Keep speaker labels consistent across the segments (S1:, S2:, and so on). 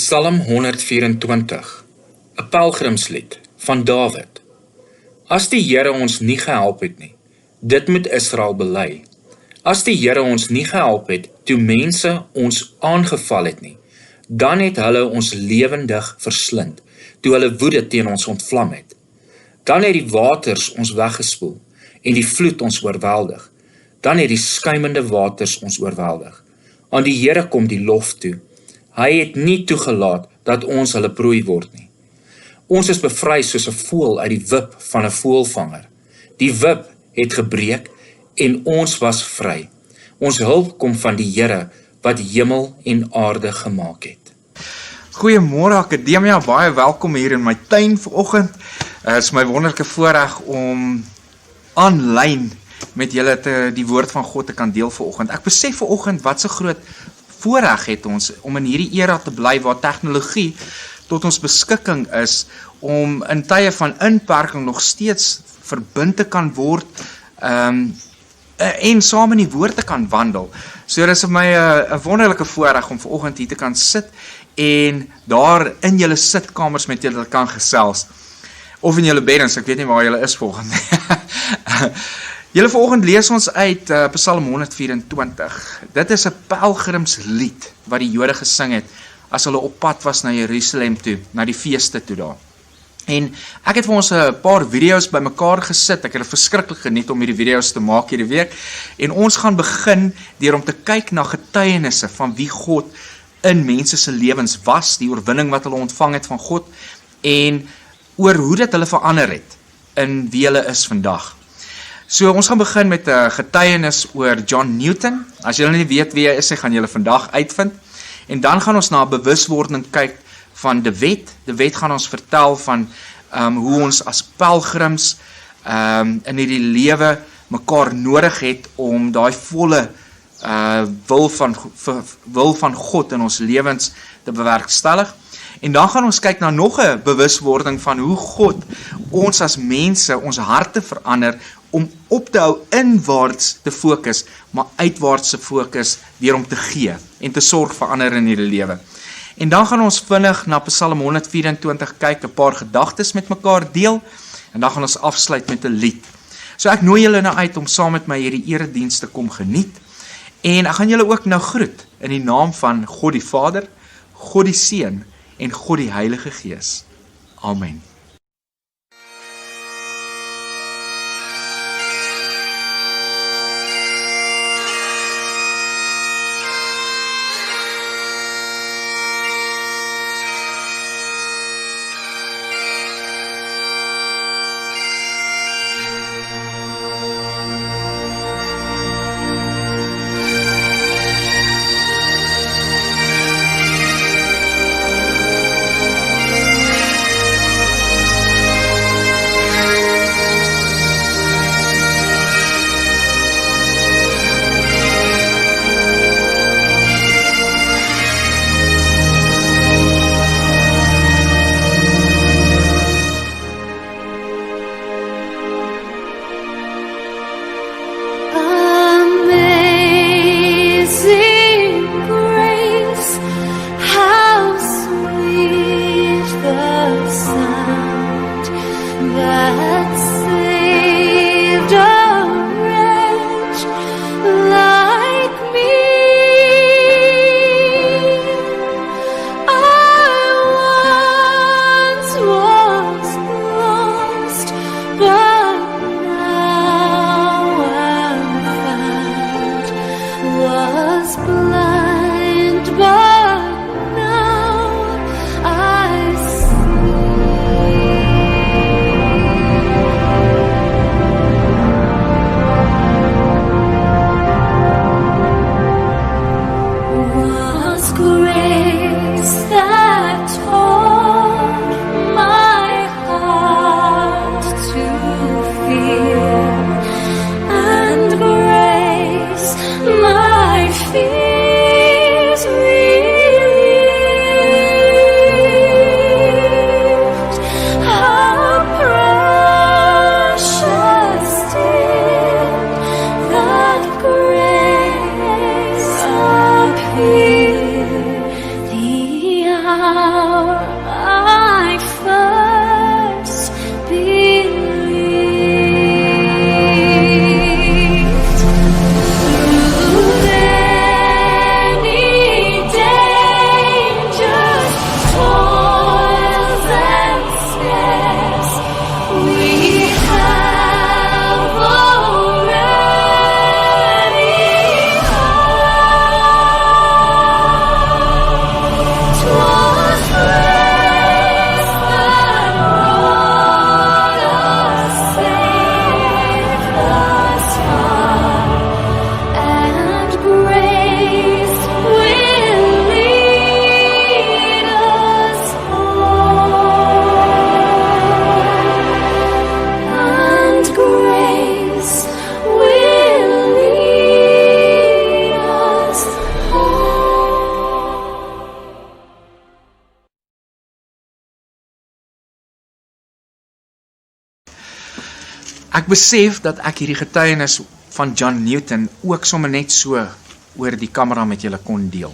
S1: Psalm 124, 'n pelgrimslied van Dawid. As die Here ons nie gehelp het nie, dit moet Israel bely. As die Here ons nie gehelp het, toe mense ons aangeval het nie, dan het hulle ons lewendig verslind, toe hulle woede teen ons ontvlam het. Dan het die waters ons weggespoel, en die vloed ons oorweldig. Dan het die skuimende waters ons oorweldig. Aan die Here kom die lof toe. Hy het nie toegelaat dat ons hulle prooi word nie. Ons is bevry soos 'n voël uit die wip van 'n voëlvanger. Die wip het gebreek en ons was vry. Ons hulp kom van die Here wat hemel en aarde gemaak het.
S2: Goeiemôre Akademia, baie welkom hier in my tuin vanoggend. Dit is my wonderlike voorreg om aanlyn met julle die woord van God te kan deel vanoggend. Ek besef vanoggend wat so groot voorreg het ons om in hierdie era te bly waar tegnologie tot ons beskikking is om in tye van inperking nog steeds verbind te kan word en saam in die woord te kan wandel. So dit is vir my 'n wonderlike voorreg om vanoggend hier te kan sit en daar in julle sitkamers met julle kan gesels. Of in julle beddens, ek weet nie waar julle is vanoggend. Julle vanoggend lees ons uit Psalm 124. Dit is 'n pelgrimslied wat die Jode gesing het as hulle op pad was na Jerusalem toe, na die feeste toe daar. En ek het vir ons 'n paar video's bymekaar gesit. Ek het dit verskriklik geniet om hierdie video's te maak hierdie week. En ons gaan begin deur om te kyk na getuienisse van wie God in mense se lewens was, die oorwinning wat hulle ontvang het van God en oor hoe dit hulle verander het in wie hulle is vandag. So ons gaan begin met 'n getuienis oor John Newton. As julle nie weet wie hy is, gaan julle vandag uitvind. En dan gaan ons na 'n bewuswording kyk van De Wet. De Wet gaan ons vertel van hoe ons as pelgrims in hierdie lewe mekaar nodig het om daai volle wil van God in ons lewens te bewerkstellig. En dan gaan ons kyk na nog 'n bewuswording van hoe God ons as mense, ons harte verander om op te hou inwaarts te fokus, maar uitwaarts te fokus deur om te gee en te sorg vir ander in hierdie lewe. En dan gaan ons vinnig na Psalm 124 kyk, 'n paar gedagtes met mekaar deel en dan gaan ons afsluit met 'n lied. So ek nooi julle nou uit om saam met my hierdie erediens te kom geniet. En ek gaan julle ook nou groet in die naam van God die Vader, God die Seun en God die Heilige Gees. Amen.
S3: My fear
S2: Ek besef dat ek hierdie getuienis van John Newton ook sommer net so oor die kamera met julle kon deel.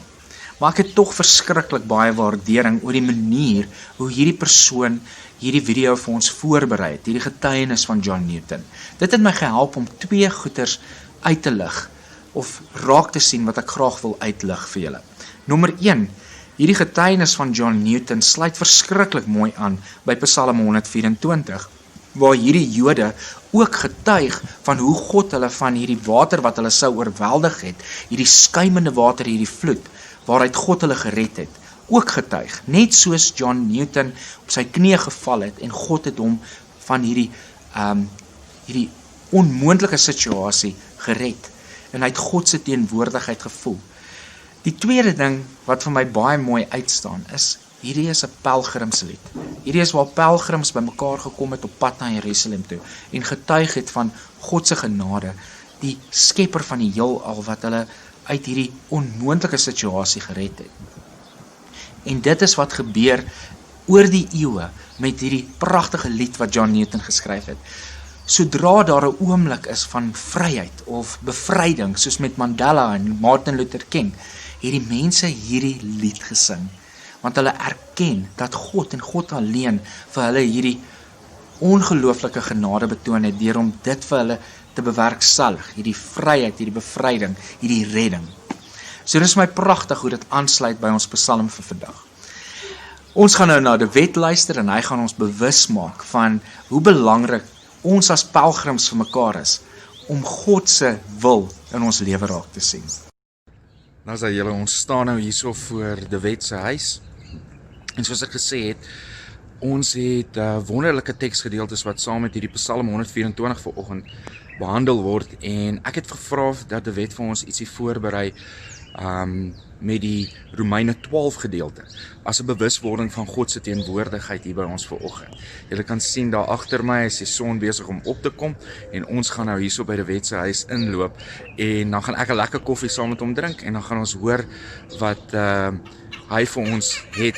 S2: Maar ek het tog verskriklik baie waardering oor die manier hoe hierdie persoon hierdie video vir ons voorberei het, hierdie getuienis van John Newton. Dit het my gehelp om twee goeters uit te lig of raak te sien wat ek graag wil uitlig vir julle. Nommer 1, hierdie getuienis van John Newton sluit verskriklik mooi aan by Psalm 124, waar hierdie Jode ook getuig van hoe God hulle van hierdie water wat hulle sou oorweldig het, hierdie skuimende water, hierdie vloed, waaruit God hulle gered het, ook getuig. Net soos John Newton op sy knie geval het en God het hom van hierdie onmoontlike situasie gered. En hy het God se teenwoordigheid gevoel. Die tweede ding wat vir my baie mooi uitstaan is, hierdie is 'n pelgrimslied. Hierdie is waar pelgrims bymekaar gekom het op pad na Jerusalem toe en getuig het van God se genade, die skepper van die heelal wat hulle uit hierdie onmoontlike situasie gered het. En dit is wat gebeur oor die eeue met hierdie pragtige lied wat John Newton geskryf het. Sodra daar 'n oomblik is van vryheid of bevryding, soos met Mandela en Martin Luther King, het die mense hierdie lied gesing. Want hulle erken dat God en God alleen vir hulle hierdie ongelooflike genade betoon het deur om dit vir hulle te bewerkstellig, hierdie vryheid, hierdie bevryding, hierdie redding. So dis my pragtig hoe dit aansluit by ons psalm vir vandag. Ons gaan nou na De Wet luister en hy gaan ons bewus maak van hoe belangrik ons as pelgrims vir mekaar is om God se wil in ons lewe raak te sien.
S3: Nou sê julle, ons staan nou hierso voor De Wet se huis. En soos ek gesê het, ons het wonderlike teksgedeeltes wat saam met hierdie Psalm 124 vanoggend behandel word en ek het gevra dat De Wet vir ons ietsie voorberei met die Romeine 12 gedeelte as 'n bewuswording van God se teenwoordigheid hier by ons vanoggend. Julle kan sien daar agter my is die son besig om op te kom en ons gaan nou hierso by De Wet se huis inloop en dan gaan ek 'n lekker koffie saam met hom drink en dan gaan ons hoor wat hy vir ons het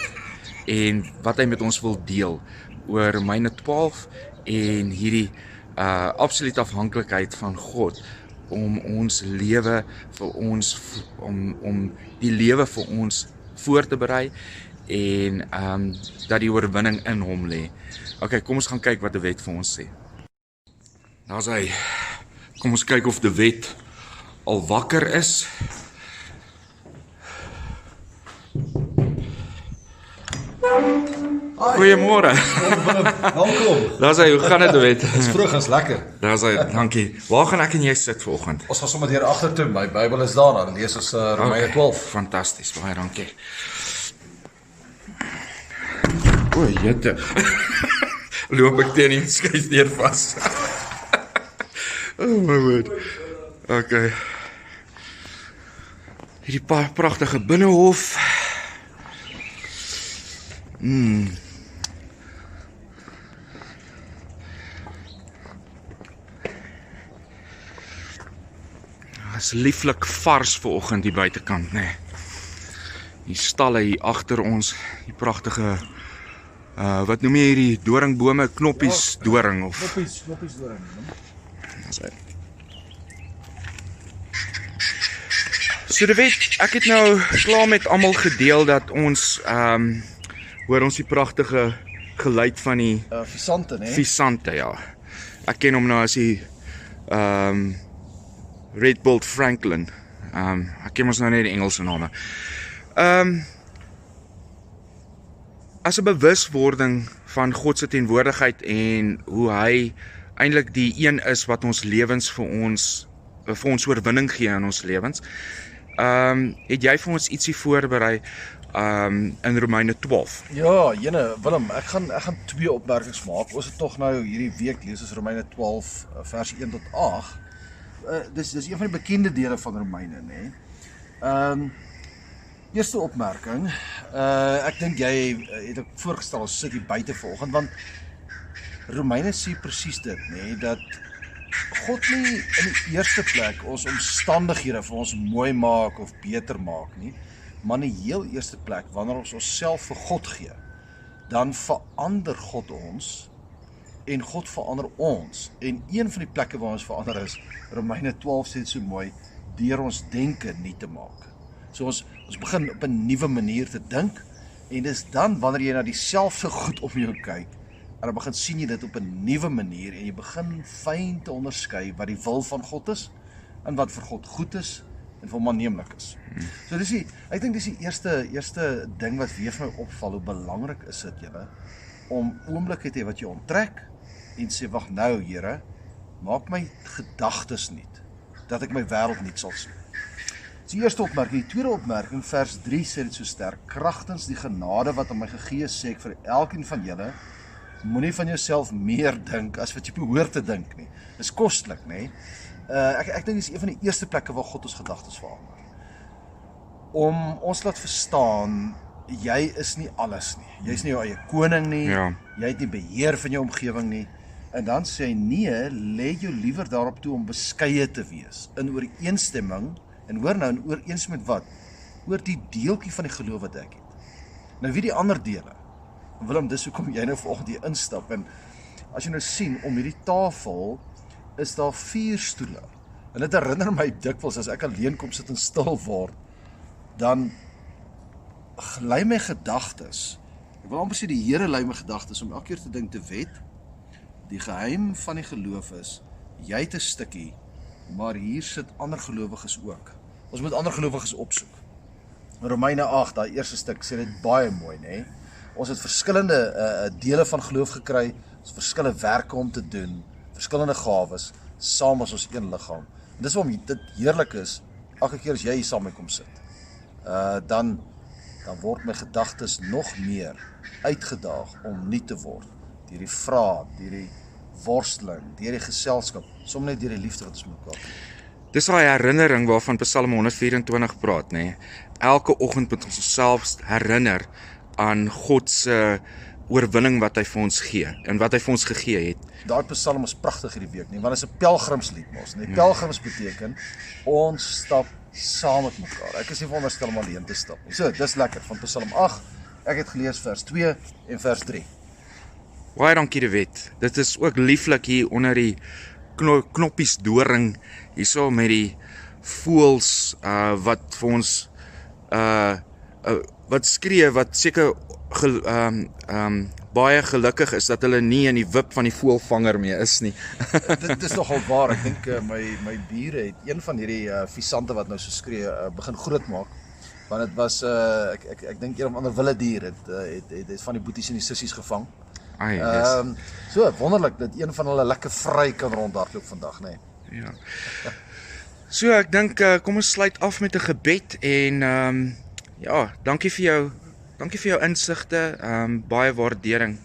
S3: en wat hy met ons wil deel oor Romeine 12 en hierdie absolute afhanklikheid van God om ons lewe vir ons om die lewe vir ons voor te berei en dat die oorwinning in hom lê. Okay, kom ons gaan kyk wat De Wet vir ons sê. Daar's hy. Kom ons kyk of De Wet al wakker is. Goeiemôre.
S4: Welkom.
S3: Daar's hy, hoe gaan dit, De Wet?
S4: Dis vroeg, is lekker.
S3: Daar's hy, dankie. Waar gaan ek en jy sit vanoggend?
S4: Ons gaan sommer hier agter toe, my Bybel is daar, dan lees ons Romeine 12.
S3: Fantasties, baie dankie. O, jette. Loop ek teen die skysdeur vas. Oh my word. Okay. Hierdie pragtige binnehof. Is lieflik vars vanoggend hier buitekant, nê. Die stalle hier agter ons, die pragtige wat noem jy hierdie doringbome, knoppies doring of
S4: Knoppies doring.
S3: So De Wet, ek het nou klaar met almal gedeel dat ons hoor ons die pragtige geluid van die
S4: Visante, né?
S3: visante, ja. Ek ken hom nou as die Red Bull Franklin. Ek ken ons nou net die Engelse name. As 'n bewuswording van God se teenwoordigheid en hoe hy eintlik die een is wat ons lewens vir ons oorwinning gee in ons lewens. Het jy vir ons ietsie voorberei in Romeine 12?
S4: Ja, jene, Willem, ek gaan twee opmerkings maak. Ons het tog nou hierdie week lees ons Romeine 12 vers 1 tot 8. Dis een van die bekende dele van Romeine, né? Eerste opmerking, ek dink jy het ek voorgestel ons sit hier buite vanoggend, want Romeine sê presies dit, né, dat God nie in die eerste plek ons omstandighede vir ons mooi maak of beter maak nie, maar in die heel eerste plek, wanneer ons onsself vir God gee, dan verander God ons en God verander ons. En een van die plekke waar ons verander is, Romeine 12 sê so mooi, deur ons denke nie te maak. So ons begin op 'n nuwe manier te dink, en dis dan wanneer jy na dieselfde goed om jou kyk, en dan begin sien jy dit op 'n nuwe manier, en jy begin fyn te onderskei wat die wil van God is, en wat vir God goed is, en vir hom aanneemlik is. So ek dink dis die eerste ding wat weer vir my opval, hoe belangrik is dit, julle, om oomblikke te hê wat jy onttrek, en sê, wag nou, Here, maak my gedagtes nuut, dat ek my wêreld nuut sal sien. Dis die eerste opmerking. Die tweede opmerking, vers 3 sê dit so sterk, kragtens die genade wat aan my gegee is, sê ek vir elkeen van julle, moenie van jouself meer dink as wat jy behoort te dink nie. Dis kostelik, nê? Ek dink dis een van die eerste plekke waar God ons gedagtes verander. Om ons laat verstaan, jy is nie alles nie. Jy is nie jou eie koning nie, jy het nie beheer van jou omgewing nie. En dan sê hy, nee, lê jou liewer daarop toe om beskeie te wees, in ooreenstemming, en hoor nou, in ooreenstemming met wat? Oor die deeltjie van die geloof wat ek het. Nou wie die ander dele? En Willem, dis hoekom jy nou vanoggend hier instap, en as jy nou sien, om hierdie tafel, is daar 4 stoele, en dit herinner my dikwels, as ek alleen kom sit en stil word, dan lei my gedagtes, ek wil amper sê die Here lei my gedagtes, om elke keer te dink te wet, die geheim van die geloof is, jy het 'n stukkie, maar hier sit ander gelowiges ook. Ons moet ander gelowiges opsoek. Romeine 8, daai eerste stuk, sê dit baie mooi, nê? Ons het verskillende dele van geloof gekry, ons verskillende werke om te doen, verskillende gawes, saam as ons een liggaam. En dis waarom dit heerlik is, elke keer as jy hier saam mee kom sit, dan word my gedagtes nog meer uitgedaag om nuut te word, deur die vrae, deur die worsteling, deur die geselskap, soms net deur die liefde wat ons mekaar het.
S3: Dis daai herinnering waarvan Psalm 124 praat, nê? Elke oggend moet ons onsself herinner aan God se oorwinning wat hy vir ons gee en wat hy vir ons gegee het.
S4: Daai Psalm is pragtig hierdie week, nie? Want dit is 'n pelgrimslied mos. Die pelgrims beteken ons stap saam met mekaar. Ek is nie veronderstel om alleen te stap nie. So, dis lekker van Psalm 8. Ek het gelees vers 2 en vers 3.
S3: Baie dankie De Wet. Dit is ook lieflik hier onder die knoppies doring, hierso met die voëls wat vir ons wat skree, wat seker baie gelukkig is dat hulle nie in die wip van die voëlvanger mee is nie.
S4: Dit is nogal waar. Ek dink my bure het een van hierdie visante wat nou so skree begin groot maak. Want dit was ek dink een of ander wilde dier het van die boeties en die sissies gevang.
S3: Yes.
S4: So wonderlik dat een van hulle lekker vry kan rondhardloop vandag, nê.
S3: Ja. So ek dink kom ons sluit af met 'n gebed en ja, dankie vir jou insigte, baie waardering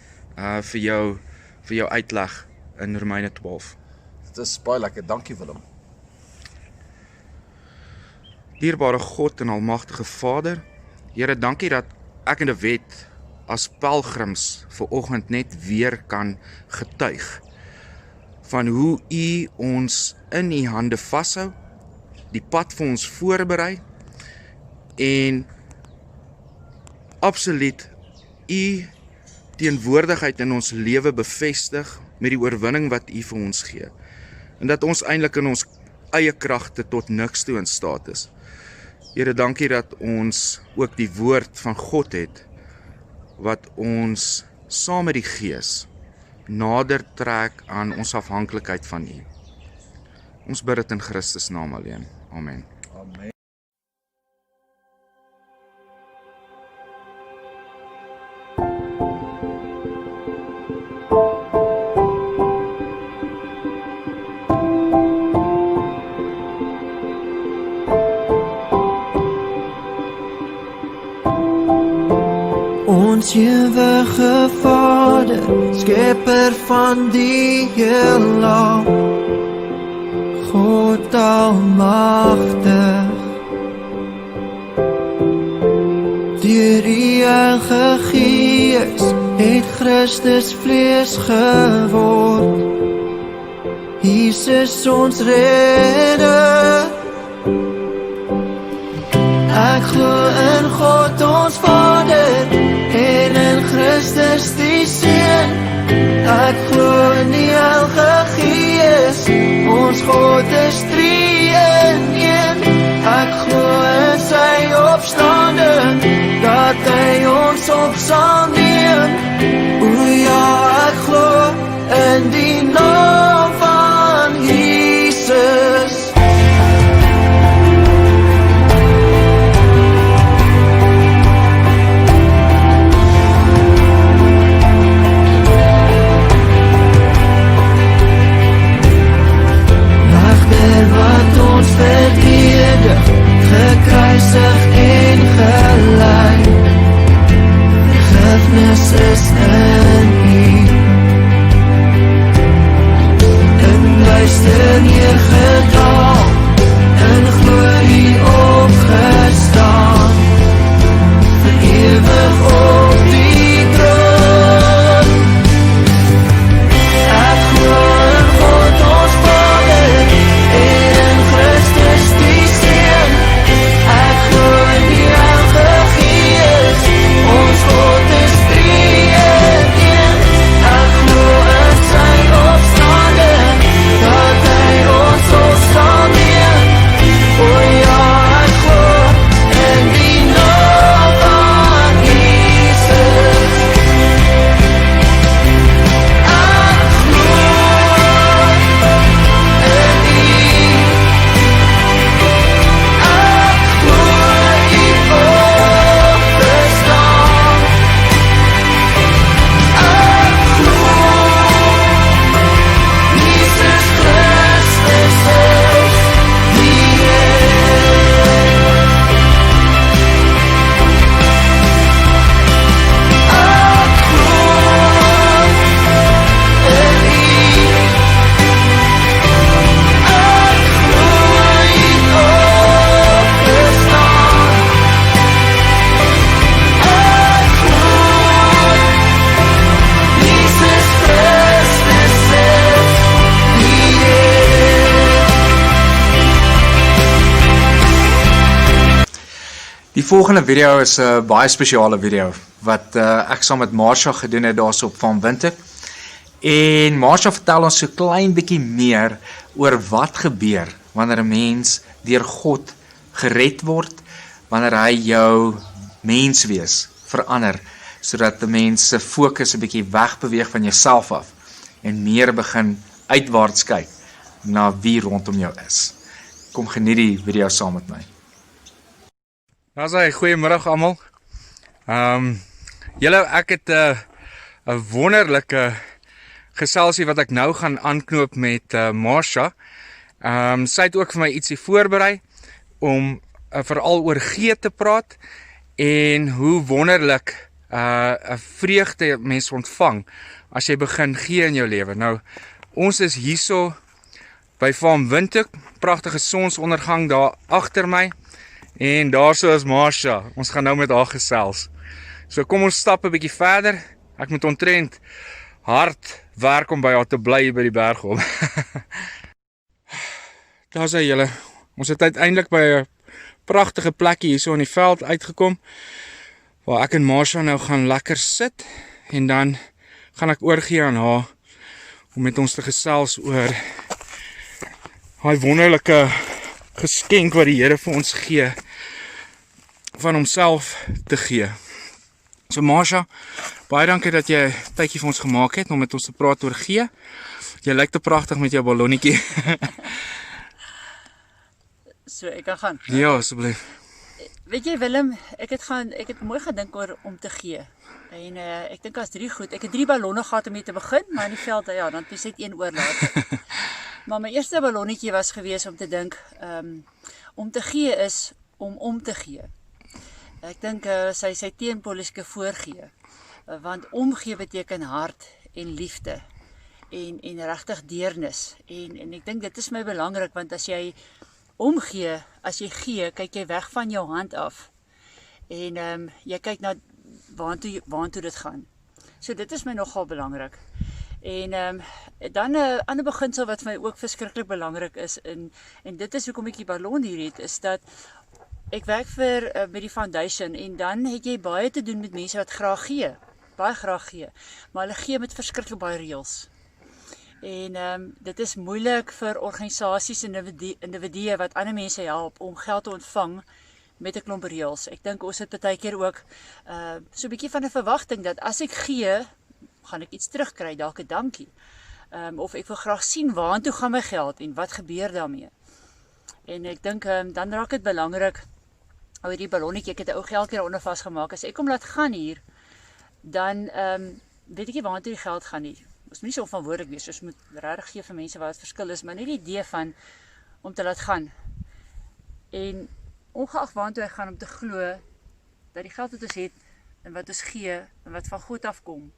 S3: vir jou uitleg in Romeine 12.
S4: Dit is baie lekker. Dankie Willem.
S3: Dierbare God en almagtige Vader, Here, dankie dat ek en De Wet as pelgrims vanoggend net weer kan getuig van hoe U ons in U hande vashou, die pad vir ons voorberei en absoluut U teenwoordigheid in ons lewe bevestig met die oorwinning wat U vir ons gee. En dat ons eintlik in ons eie kragte tot niks toe in staat is. Here, dankie dat ons ook die woord van God het wat ons saam met die Gees nader trek aan ons afhanklikheid van U. Ons bid dit in Christus naam alleen. Amen.
S4: Amen.
S5: Ons ewige Vader, skepper van die heelal, God almagtig, deur die Heilige Gees het Christus vlees geword. Jesus ons redder. Ek glo in God ons Vader en in Christus die Seun. Ek glo in die Heilige Gees, ons God is drie in een. Ek glo in sy opstanding, dat hy ons op sal neem. O ja, ek glo in die naam van Jesus. Wat ons verdedig, gekruisig en gelei. Vergifnis is in U. In luister neergedaal, in glorie opgestaan, vir ewig op die troon. Ek glo in God ons Vader, en Christus die Seun. Ek glo in die Heilige Gees, ons God is drie in een. Ek glo in sy opstanding, dat hy ons op sal neem. O ja, ek glo in die naam van Jesus. Ek glo in die
S2: Die volgende video is 'n baie spesiale video wat ek saam met Marsha gedoen het daarso op Van Winther. En Marsha vertel ons so klein bietjie meer oor wat gebeur wanneer 'n mens deur God gered word, wanneer hy jou menswees verander, sodat 'n mens se fokus 'n bietjie wegbeweeg van jouself af en meer begin uitwaarts kyk na wie rondom jou is. Kom geniet die video saam met my.
S3: Daar's hy, goeiemiddag almal. Julle, ek het 'n wonderlike geselsie wat ek nou gaan aanknoop met Marsha. Sy het ook vir my ietsie voorberei om veral oor gee te praat en hoe wonderlik 'n vreugde mens ontvang as jy begin gee in jou lewe. Nou, ons is hierso by Van Winther, pragtige sonsondergang daar agter my. En daarso is Marsha, ons gaan nou met haar gesels. So kom ons stap 'n bietjie verder. Ek moet omtrent hard werk om by haar te bly by die bergop. Daar's hy julle. Ons het uiteindelik by 'n pragtige plekkie hierso in die veld uitgekom, waar ek en Marsha nou gaan lekker sit, en dan gaan ek oorgee aan haar om met ons te gesels oor daai wonderlike geskenk wat die Here vir ons gee, van homself te gee. So Marsha, baie dankie dat jy tydjie vir ons gemaak het om met ons te praat oor gee. Jy lyk te pragtig met jou ballonnetjie.
S6: So ek kan gaan.
S3: Ja, asseblief.
S6: Weet jy Willem, ek het mooi gedink oor om te gee. En ek dink as 3 goed. Ek het 3 ballonne gehad om mee te begin, maar in die veld ja, dan het net 1 oorlaat. Maar my eerste ballonnetjie was gewees om te dink, om te gee is om te gee. Ek dink sy teenpool is voorgee. Want omgee beteken hart en liefde en regtig deernis. En ek dink dit is my belangrik, want as jy omgee, as jy gee, kyk jy weg van jou hand af. En jy kyk na waantoe dit gaan. So dit is my nogal belangrik. En dan 'n ander beginsel wat vir my ook verskriklik belangrik is, en dit is hoekom ek die ballon hier het, is dat ek werk met die foundation, en dan het jy baie te doen met mense wat graag gee. baie graag gee, maar hulle gee met verskriklik baie reëls. En dit is moeilik vir organisasies en individue wat ander mense help om geld te ontvang met 'n klomp reëls. Ek dink ons het baie keer ook so 'n bietjie van 'n verwagting dat as ek gee, gaan ek iets terugkry, dalk 'n dankie. Of ek wil graag sien waartoe gaan my geld en wat gebeur daarmee. En ek dink dan raak dit belangrik. Ou hierdie ballonnetjie, ek het 'n ou geld keer onder vasgemaak. As ek hom laat gaan hier, dan weet ek nie waartoe die geld gaan nie. Ons moet nie so onverantwoordelik wees, ons moet regtig gee vir mense waar dit verskil is, maar net die idee van om te laat gaan. En ongeag waartoe hy gaan, om te glo dat die geld wat ons het en wat ons gee en wat van God afkom,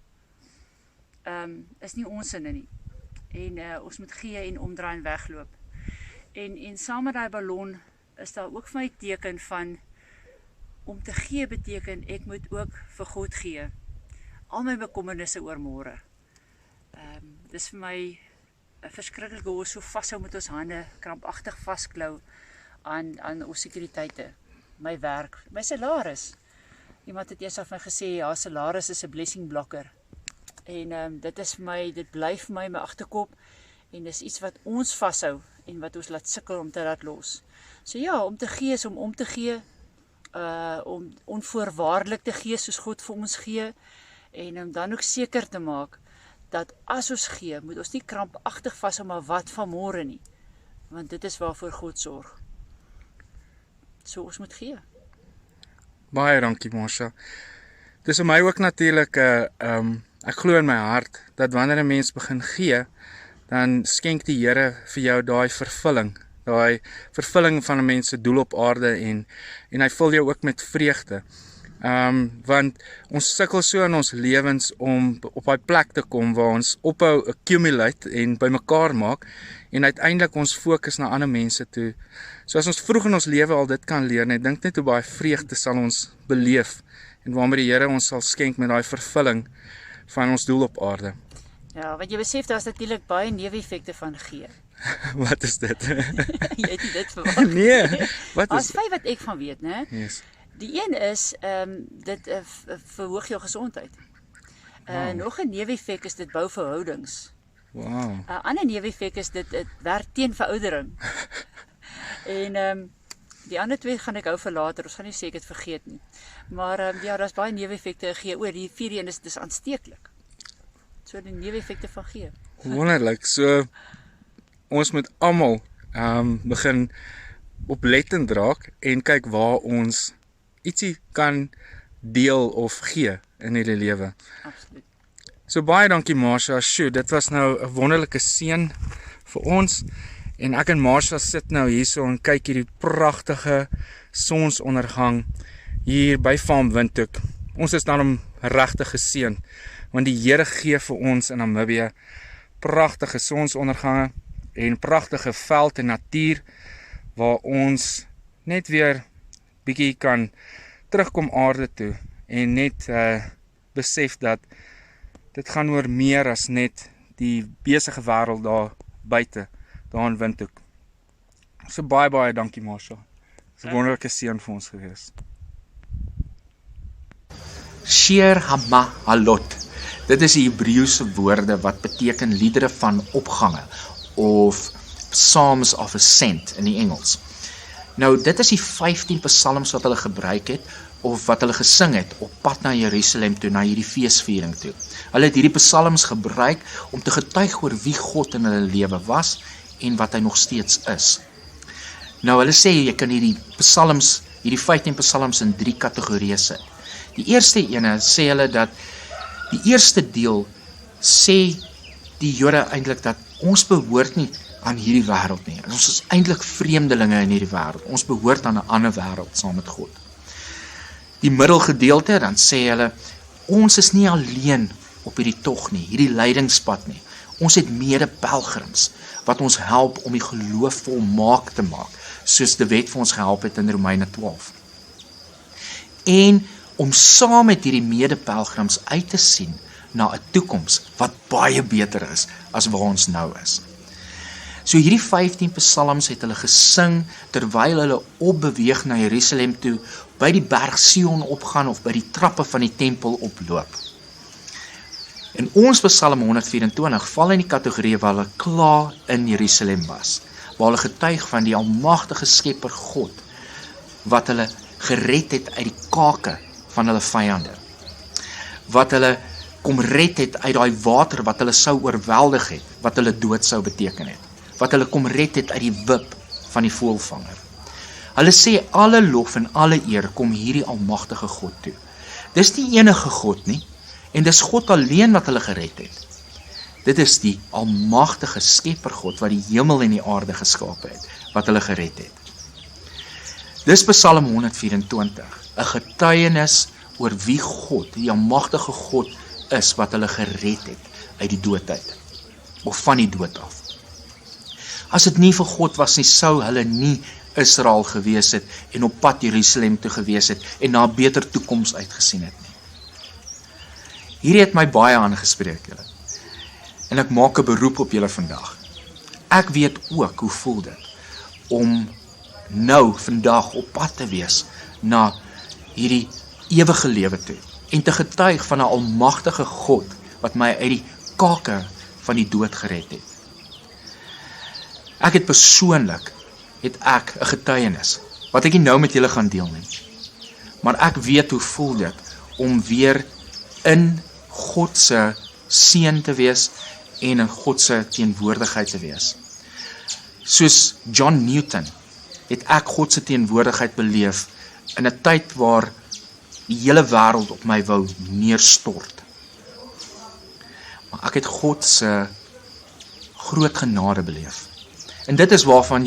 S6: is nie ons sinne nie. En ons moet gee en omdraai en wegloop. En saam met daai ballon is daar ook vir my teken van om te gee beteken ek moet ook vir God gee. Al my bekommernisse oor môre. Dis vir my 'n verskriklike hoe ons so vashou met ons hande, krampagtig vasklou aan ons sekuriteite. My werk, my salaris. Iemand het eers af my gesê, ja, salaris is 'n blessing blocker. En dit is vir my, dit bly vir my agterkop en dis iets wat ons vashou en wat ons laat sukkel om te laat los. So ja, om te gee is om te gee, om onvoorwaardelik te gee soos God vir ons gee en om dan ook seker te maak dat as ons gee, moet ons nie krampagtig vashou maar wat van môre nie, want dit is waarvoor God sorg. So ons moet gee.
S3: Baie dankie Marsha. Dis vir my ook natuurlik ek glo in my hart dat wanneer 'n mens begin gee, dan skenk die Here vir jou daai vervulling van 'n mens se doel op aarde en hy vul jou ook met vreugde. Want ons sukkel so in ons lewens om op daai plek te kom waar ons ophou accumulate en bymekaar maak en uiteindelik ons fokus na ander mense toe. So as ons vroeg in ons lewe al dit kan leer, en ek dink net hoe baie vreugde sal ons beleef en waarmee die Here ons sal skenk met daai vervulling van ons doel op aarde.
S6: Ja, want jy besef daar is natuurlik baie neeweffekte van gee.
S3: Wat is dit?
S6: Jy het nie dit verwag.
S3: Nee, wat
S6: As
S3: is
S6: vyf wat ek van weet, né?
S3: Yes.
S6: Die een is dit verhoog jou gesondheid. Nog 'n neeweffek is dit bou verhoudings.
S3: Wow.
S6: 'n Ander neeweffek is dit werk teen veroudering. En die ander twee gaan ek hou vir later. Ons gaan nie seker dit vergeet nie. Maar ja, daar's baie neeweffekte gee. Die vierde een is dis aansteeklik. So die neeweffekte van gee.
S3: Wonderlik. So ons moet almal begin oplettend raak en kyk waar ons ietsie kan deel of gee in hierdie lewe.
S6: Absoluut.
S3: So baie dankie Marsha. Sjoe, dit was nou 'n wonderlike seën vir ons. En ek en Marsha sit nou hierso en kyk hierdie pragtige sonsondergang hier by Farm Windhoek. Ons is dan regtig geseën want die Here gee vir ons in Namibië pragtige sonsondergange en pragtige veld en natuur waar ons net weer bietjie kan terugkom aarde toe en net besef dat dit gaan oor meer as net die besige wêreld daar buite, daar in Windhoek. So baie dankie Marsha. Dis 'n wonderlike seën vir ons gewees.
S2: Shir Hamahalot. Dit is die Hebreëse woorde wat beteken liedere van opgange of Psalms of Ascent in die Engels. Nou dit is die 15 psalms wat hulle gebruik het of wat hulle gesing het op pad na Jerusalem toe, na hierdie feesviering toe. Hulle het hierdie psalms gebruik om te getuig oor wie God in hulle lewe was en wat hy nog steeds is. Nou hulle sê jy kan hierdie 15 psalms in 3 kategorieë sit. Die eerste ene sê hulle dat die eerste deel sê die Jode eintlik dat ons behoort nie aan hierdie wêreld nie. Ons is eintlik vreemdelinge in hierdie wêreld. Ons behoort aan 'n ander wêreld saam met God. Die middelgedeelte dan sê hulle ons is nie alleen op hierdie tog nie, hierdie lydingspad nie. Ons het mede-pelgrims wat ons help om die geloof volmaak te maak, soos die wet vir ons gehelp het in Romeine 12. En om saam met hierdie mede-pelgrims uit te sien na 'n toekoms wat baie beter is as waar ons nou is. So hierdie 15 psalms het hulle gesing terwyl hulle opbeweeg na Jerusalem toe, by die berg Sion opgaan of by die trappe van die tempel oploop. En ons Psalm 124 val in die kategorie waar hulle klaar in Jerusalem was, waar hulle getuig van die almagtige Skepper God, wat hulle gered het uit die kake van hulle vyande, wat hulle kom red het uit daai water wat hulle sou oorweldig het, wat hulle dood sou beteken het, wat hulle kom red het uit die wip van die voëlvanger. Hulle sê alle lof en alle eer kom hierdie almagtige God toe. Dis nie enige God nie, en dis God alleen wat hulle gered het. Dit is die almagtige Skepper God wat die hemel en die aarde geskaap het, wat hulle gered het. Dis Psalm 124, 'n getuienis oor wie God, die almagtige God is wat hulle gered het uit die dood uit, of van die dood af. As dit nie vir God was nie, sou hulle nie Israel gewees het en op pad Jerusalem toe gewees het en na 'n beter toekoms uitgesien het nie. Hierdie het my baie aangespreek, julle. En ek maak 'n beroep op julle vandag. Ek weet ook hoe voel dit om nou vandag op pad te wees na hierdie ewige lewe toe en te getuig van 'n almagtige God wat my uit die kake van die dood gered het. Ek het persoonlik 'n getuienis wat ek nie nou met julle gaan deel nie. Maar ek weet hoe voel dit om weer in God se seën te wees en in God se teenwoordigheid te wees. Soos John Newton het ek God se teenwoordigheid beleef in 'n tyd waar die hele wêreld op my wou neerstort. Maar ek het God se groot genade beleef. En dit is waarvan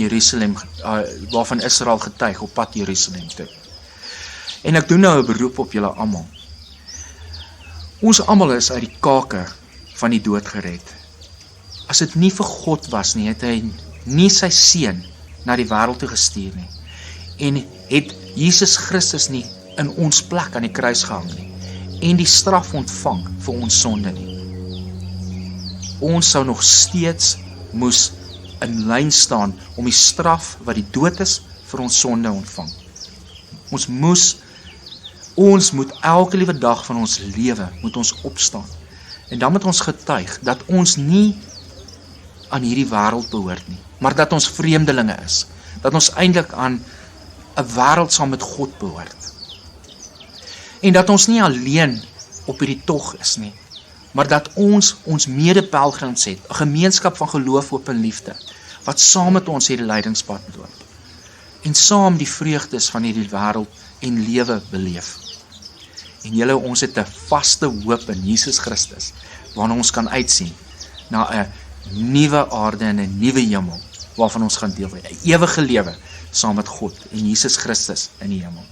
S2: Israel getuig op pad Jerusalem toe. En ek doen nou 'n beroep op julle almal. Ons almal is uit die kake van die dood gered. As dit nie vir God was nie, het hy nie sy seun na die wêreld toe gestuur nie. En het Jesus Christus nie in ons plek aan die kruis gehang nie. En die straf ontvang vir ons sonde nie. Ons sou nog steeds moes in lyn staan om die straf wat die dood is vir ons sonde ontvang. Ons moet elke liewe dag van ons lewe moet ons opstaan. En dan moet ons getuig dat ons nie aan hierdie wêreld behoort nie, maar dat ons vreemdelinge is. Dat ons eintlik aan 'n wêreld saam met God behoort. En dat ons nie alleen op hierdie tog is nie, maar dat ons mede-pelgrims het, 'n gemeenskap van geloof, hoop en liefde, wat saam met ons hierdie lydingspad loop. En saam die vreugdes van hierdie wêreld en lewe beleef. En julle, ons het 'n vaste hoop in Jesus Christus, waarna ons kan uitsien na 'n nuwe aarde en 'n nuwe hemel, waarvan ons gaan deel hê, 'n ewige lewe saam met God en Jesus Christus in die hemel.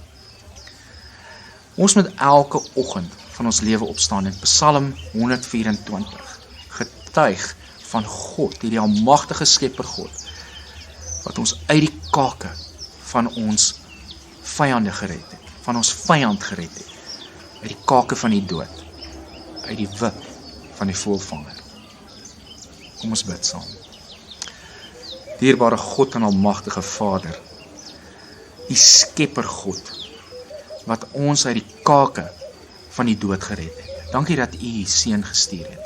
S2: Ons moet elke oggend van ons lewe opstaan in Psalm 124, getuig van God, hierdie almagtige Skepper God, wat ons uit die kake van ons vyande gered het, van ons vyand gered het, uit die kake van die dood, uit die wip van die voëlvanger. Kom ons bid saam. Dierbare God en almagtige Vader, die Skepper God, wat ons uit die kake van die dood gered het. Dankie dat U U seun gestuur het.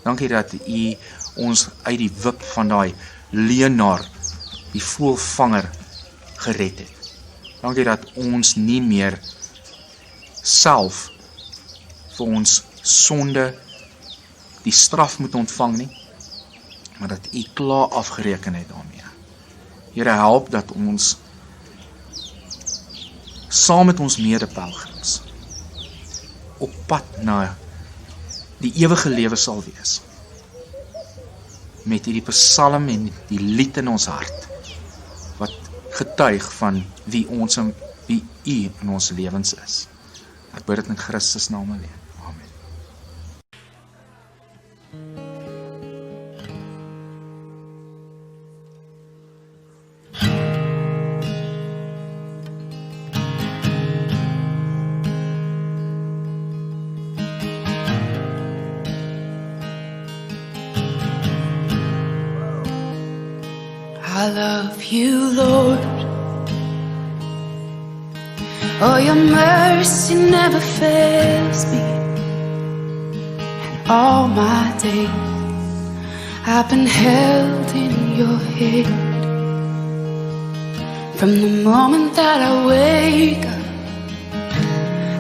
S2: Dankie dat U ons uit die wip van daai leienaar, die voëlvanger, gered het. Dankie dat ons nie meer self vir ons sonde die straf moet ontvang nie, maar dat U klaar afgereken het daarmee. Here, help dat ons saam met ons mede-pelgrims op pad na die ewige lewe sal wees. Met hierdie psalm en die lied in ons hart, wat getuig van wie U in ons lewens is. Ek bid dit in Christus naam alleen. Amen.
S7: I love you, Lord. Oh, your mercy never fails me, and all my days. I've been held in your hand from the moment that I wake up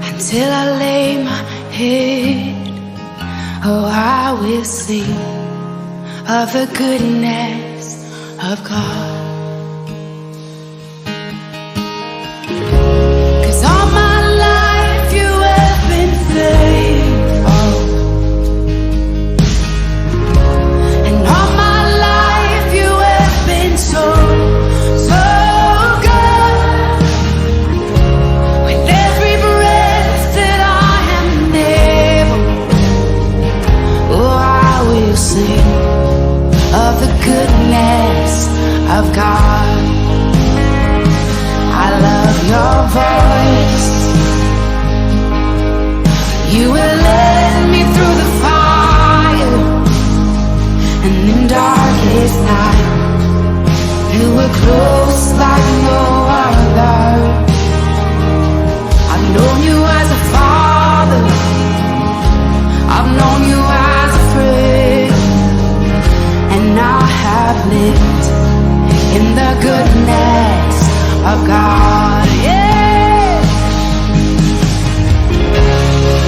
S7: until I lay my head. Oh, I will sing of the goodness of God. 'Cause all my life you have been faithful, and all my life you have been so, so good. With every breath that I am able, oh, I will sing of the goodness of God. I love your voice. You will lead me through the fire, and in darkest night, you were close like no other. I've known you as a father, I've known you as a friend, and I have lived in the goodness of God, yeah.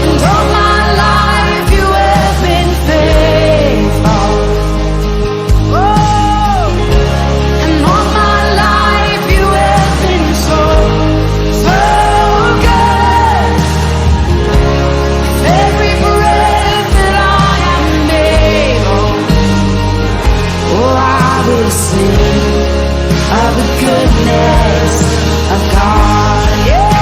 S7: And all my life you have been faithful. Oh, and all my life you have been so, so good. With every breath that I am able, oh, I will sing of the goodness of God, yeah.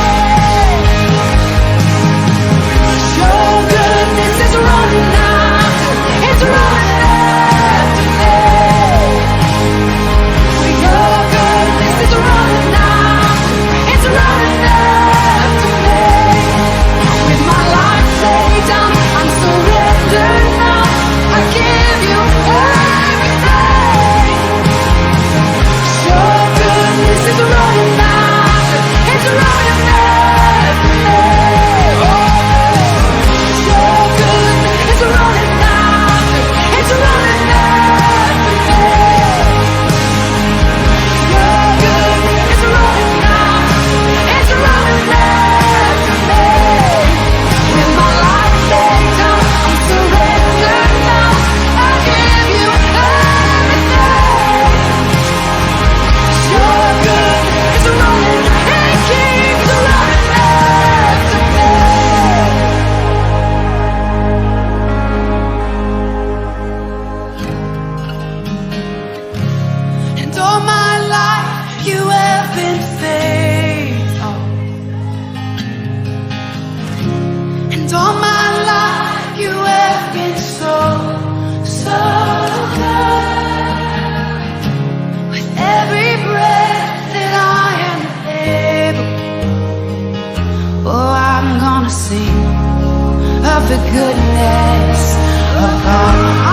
S7: Your goodness is running after, it's running after me. Your goodness is running after, it's running after me. With my life laid down, I'm surrendered now. I give you everything. Your goodness is running after, it's running after me. Your goodness is running after, it's running after me. Your goodness is running after, it's running after me. With my life laid down, I'm surrendered now. I give you everything. Your goodness is running, it keeps running after me. And all my life you have been faithful, and all my life you have been so, so good. With every breath that I am able, oh, I'm gonna sing of the goodness of God.